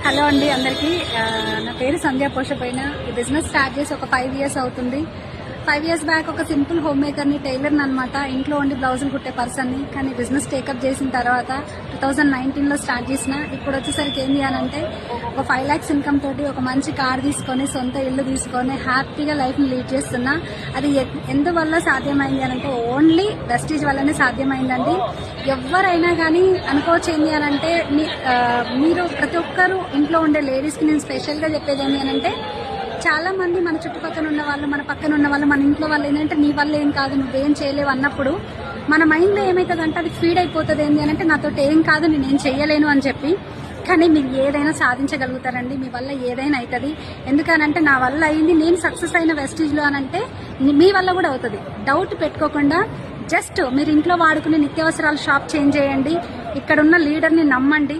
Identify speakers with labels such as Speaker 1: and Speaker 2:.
Speaker 1: Hello అండి అందరికీ. నా పేరు సంధ్య పోషపోయిన. ఈ బిజినెస్ స్టార్ట్ చేసి ఒక 5 years అవుతుంది. 5 years బ్యాక్ ఒక సింపుల్ హోమ్ మేకర్ని, టైలర్ని అనమాట. ఇంట్లో ఉండి బ్లౌజులు కుట్టే పర్సన్ని. కానీ బిజినెస్ టేకప్ చేసిన తర్వాత 2019లో స్టార్ట్ చేసిన. ఇప్పుడు వచ్చేసరికి ఏంటి అని అంటే ఒక 5 lakhs ఇన్కమ్ తోటి ఒక మంచి కార్ తీసుకొని, సొంత ఇల్లు తీసుకొని హ్యాపీగా లైఫ్ని లీడ్ చేస్తున్నా. అది ఎందువల్ల సాధ్యమైంది అని అంటే ఓన్లీ వెస్టీజ్ వల్లనే సాధ్యమైందండి. ఎవరైనా కానీ అనుకోవచ్చు ఏంటి అని అంటే మీరు ప్రతి ఒక్కరు ఇంట్లో ఉండే లేడీస్కి నేను స్పెషల్గా చెప్పేది ఏంటి అని అంటే చాలా మంది మన చుట్టుపక్కల ఉన్న వాళ్ళు, మన పక్కన ఉన్న వాళ్ళు, మన ఇంట్లో వాళ్ళు ఏంటంటే నీ వల్ల ఏం కాదు, నువ్వేం చేయలేవు అన్నప్పుడు మన మైండ్లో ఏమవుతుందంటే అది ఫీడ్ అయిపోతుంది ఏంటి అని అంటే నాతో ఏం కాదు, నేనేం చేయలేను అని చెప్పి. కానీ మీరు ఏదైనా సాధించగలుగుతారండి, మీ వల్ల ఏదైనా అవుతుంది. ఎందుకనంటే నా వల్ల అయింది, నేను సక్సెస్ అయిన వెస్టీజ్లో అని అంటే మీ వల్ల కూడా అవుతుంది. డౌట్ పెట్టుకోకుండా జస్ట్ మీరు ఇంట్లో వాడుకునే నిత్యావసరాల షాప్ చేంజ్ చేయండి, ఇక్కడున్న లీడర్ని నమ్మండి,